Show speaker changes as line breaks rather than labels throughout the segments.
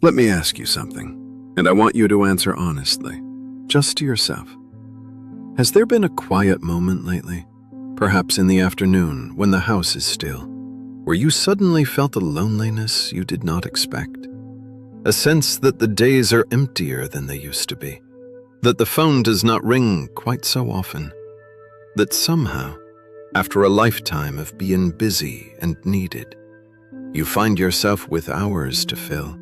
Let me ask you something, and I want you to answer honestly, just to yourself. Has there been a quiet moment lately, perhaps in the afternoon when the house is still, where you suddenly felt a loneliness you did not expect? A sense that the days are emptier than they used to be, that the phone does not ring quite so often, that somehow, after a lifetime of being busy and needed, you find yourself with hours to fill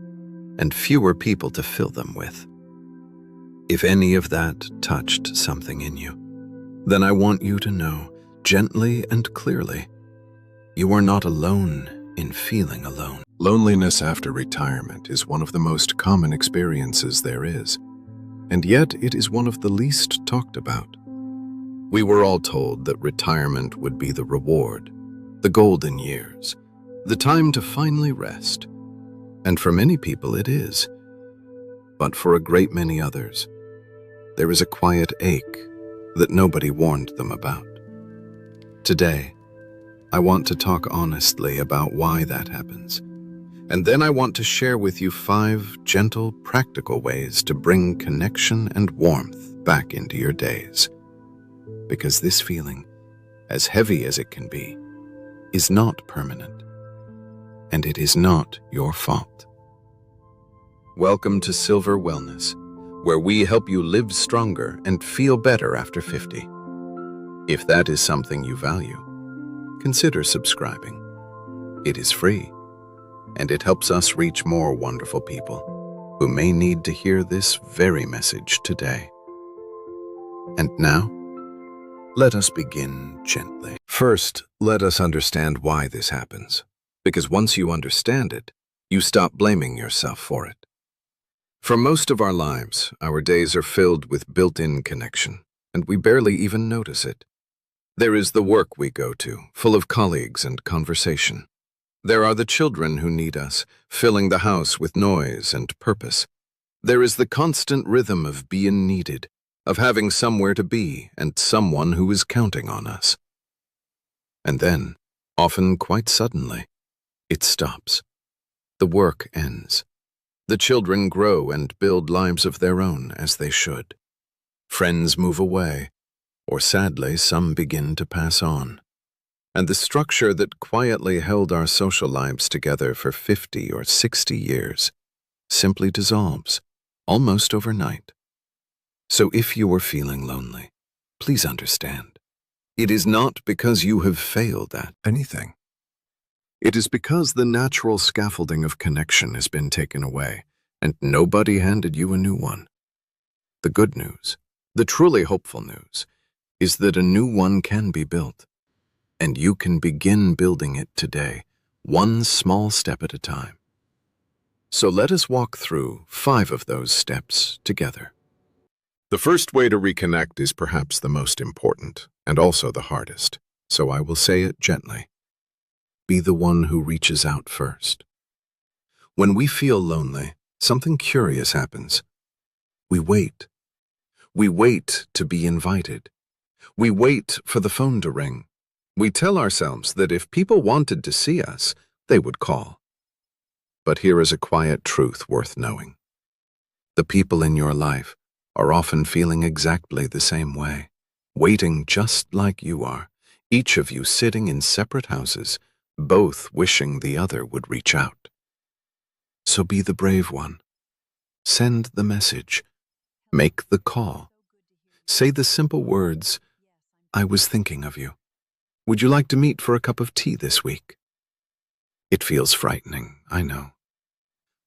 and fewer people to fill them with. If any of that touched something in you, then I want you to know, gently and clearly, you are not alone in feeling alone. Loneliness after retirement is one of the most common experiences there is, and yet it is one of the least talked about. We were all told that retirement would be the reward, the golden years, the time to finally rest. And for many people it is. But for a great many others, there is a quiet ache that nobody warned them about. Today, I want to talk honestly about why that happens. And then I want to share with you 5 gentle, practical ways to bring connection and warmth back into your days. Because this feeling, as heavy as it can be, is not permanent. And it is not your fault. Welcome to Silver Wellness, where we help you live stronger and feel better after 50. If that is something you value, consider subscribing. It is free, and it helps us reach more wonderful people who may need to hear this very message today. And now, let us begin gently. First, let us understand why this happens. Because once you understand it, you stop blaming yourself for it. For most of our lives, our days are filled with built-in connection, and we barely even notice it. There is the work we go to, full of colleagues and conversation. There are the children who need us, filling the house with noise and purpose. There is the constant rhythm of being needed, of having somewhere to be and someone who is counting on us. And then, often quite suddenly, it stops. The work ends. The children grow and build lives of their own as they should. Friends move away, or sadly, some begin to pass on. And the structure that quietly held our social lives together for 50 or 60 years simply dissolves, almost overnight. So if you are feeling lonely, please understand. It is not because you have failed at anything. It is because the natural scaffolding of connection has been taken away, and nobody handed you a new one. The good news, the truly hopeful news, is that a new one can be built, and you can begin building it today, one small step at a time. So let us walk through 5 of those steps together. The first way to reconnect is perhaps the most important, and also the hardest, so I will say it gently. Be the one who reaches out first. When we feel lonely, something curious happens. We wait. We wait to be invited. We wait for the phone to ring. We tell ourselves that if people wanted to see us, they would call. But here is a quiet truth worth knowing. The people in your life are often feeling exactly the same way, waiting just like you are, each of you sitting in separate houses, both wishing the other would reach out. So be the brave one. Send the message. Make the call. Say the simple words, "I was thinking of you. Would you like to meet for a cup of tea this week?" It feels frightening, I know.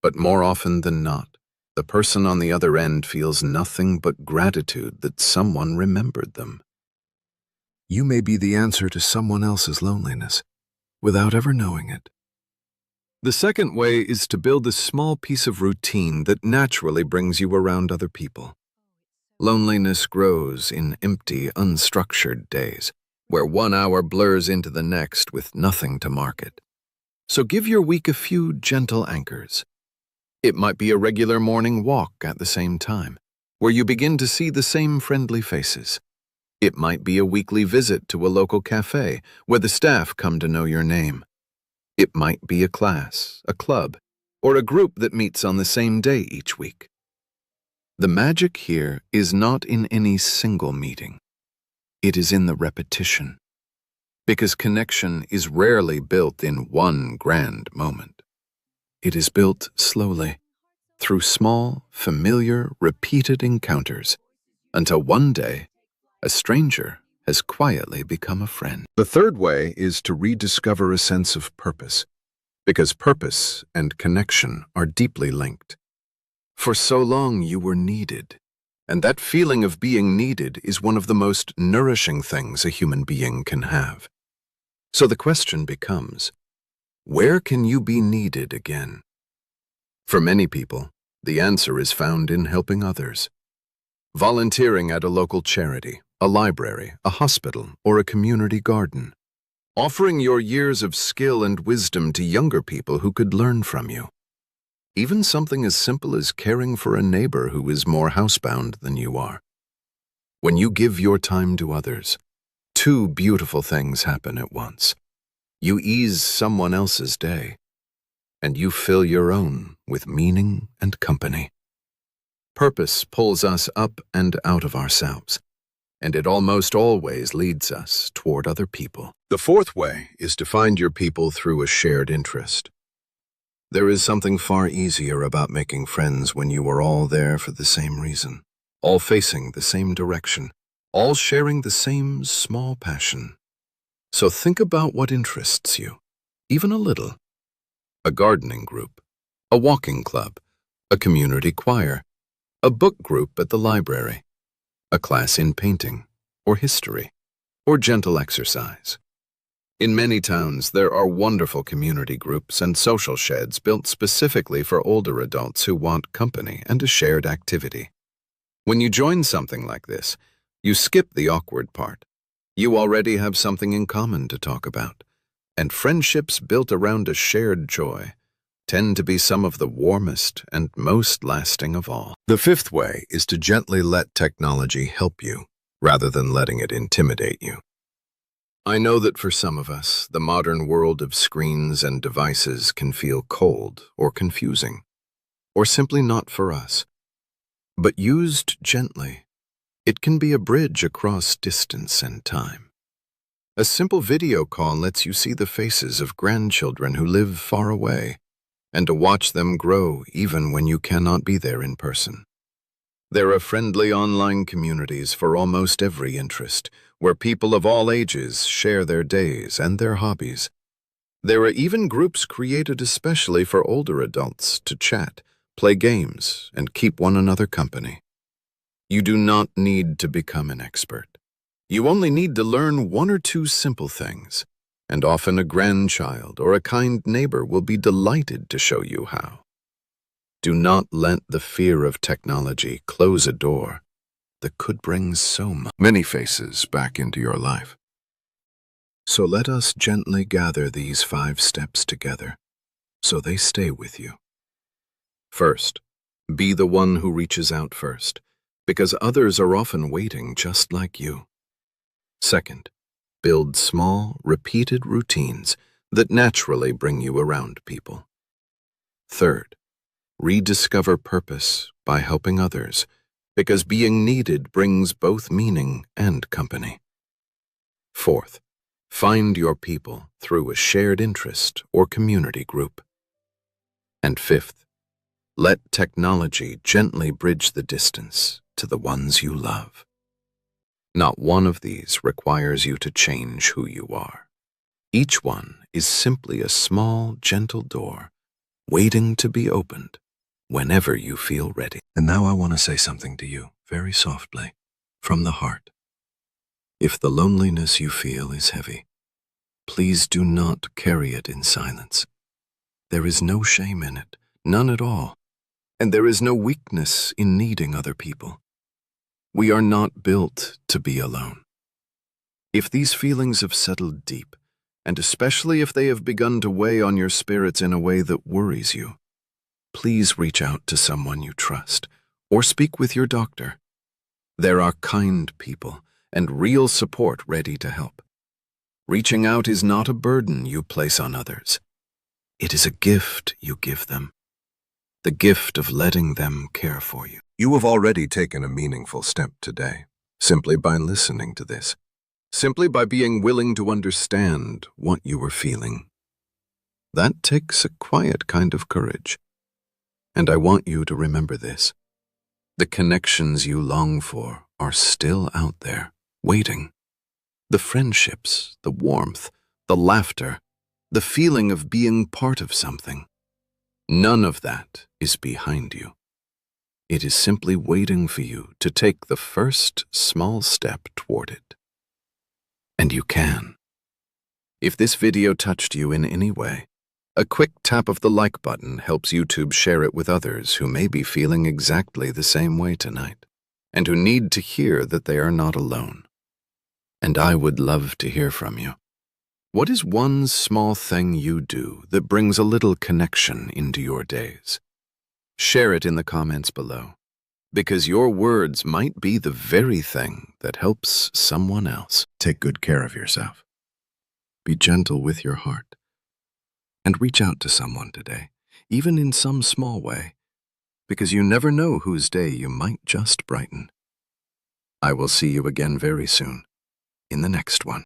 But more often than not, the person on the other end feels nothing but gratitude that someone remembered them. You may be the answer to someone else's loneliness, without ever knowing it. The second way is to build a small piece of routine that naturally brings you around other people. Loneliness grows in empty, unstructured days, where 1 hour blurs into the next with nothing to mark it. So give your week a few gentle anchors. It might be a regular morning walk at the same time, where you begin to see the same friendly faces. It might be a weekly visit to a local cafe where the staff come to know your name. It might be a class, a club, or a group that meets on the same day each week. The magic here is not in any single meeting. It is in the repetition, because connection is rarely built in one grand moment. It is built slowly, through small, familiar, repeated encounters, until one day, a stranger has quietly become a friend. The third way is to rediscover a sense of purpose, because purpose and connection are deeply linked. For so long you were needed, and that feeling of being needed is one of the most nourishing things a human being can have. So the question becomes, where can you be needed again? For many people, the answer is found in helping others. Volunteering at a local charity, a library, a hospital, or a community garden. Offering your years of skill and wisdom to younger people who could learn from you. Even something as simple as caring for a neighbor who is more housebound than you are. When you give your time to others, two beautiful things happen at once. You ease someone else's day, and you fill your own with meaning and company. Purpose pulls us up and out of ourselves, and it almost always leads us toward other people. The fourth way is to find your people through a shared interest. There is something far easier about making friends when you are all there for the same reason, all facing the same direction, all sharing the same small passion. So think about what interests you, even a little. A gardening group, a walking club, a community choir, a book group at the library, a class in painting, or history, or gentle exercise. In many towns, there are wonderful community groups and social sheds built specifically for older adults who want company and a shared activity. When you join something like this, you skip the awkward part. You already have something in common to talk about, and friendships built around a shared joy tend to be some of the warmest and most lasting of all. The fifth way is to gently let technology help you, rather than letting it intimidate you. I know that for some of us, the modern world of screens and devices can feel cold or confusing, or simply not for us. But used gently, it can be a bridge across distance and time. A simple video call lets you see the faces of grandchildren who live far away, and to watch them grow even when you cannot be there in person. There are friendly online communities for almost every interest, where people of all ages share their days and their hobbies. There are even groups created especially for older adults to chat, play games, and keep one another company. You do not need to become an expert. You only need to learn one or two simple things, and often a grandchild or a kind neighbor will be delighted to show you how. Do not let the fear of technology close a door that could bring many faces back into your life. So let us gently gather these 5 steps together, so they stay with you. First, be the one who reaches out first, because others are often waiting just like you. Second, build small, repeated routines that naturally bring you around people. Third, rediscover purpose by helping others, because being needed brings both meaning and company. Fourth, find your people through a shared interest or community group. And fifth, let technology gently bridge the distance to the ones you love. Not one of these requires you to change who you are. Each one is simply a small, gentle door, waiting to be opened whenever you feel ready. And now I want to say something to you, very softly, from the heart. If the loneliness you feel is heavy, please do not carry it in silence. There is no shame in it, none at all, and there is no weakness in needing other people. We are not built to be alone. If these feelings have settled deep, and especially if they have begun to weigh on your spirits in a way that worries you, please reach out to someone you trust, or speak with your doctor. There are kind people and real support ready to help. Reaching out is not a burden you place on others. It is a gift you give them. the gift of letting them care for you. You have already taken a meaningful step today, simply by listening to this, simply by being willing to understand what you were feeling. That takes a quiet kind of courage. And I want you to remember this. The connections you long for are still out there, waiting. The friendships, the warmth, the laughter, the feeling of being part of something. None of that is behind you. It is simply waiting for you to take the first small step toward it. And you can. If this video touched you in any way, a quick tap of the like button helps YouTube share it with others who may be feeling exactly the same way tonight, and who need to hear that they are not alone. And I would love to hear from you. What is one small thing you do that brings a little connection into your days? Share it in the comments below, because your words might be the very thing that helps someone else. Take good care of yourself. Be gentle with your heart. And reach out to someone today, even in some small way, because you never know whose day you might just brighten. I will see you again very soon, in the next one.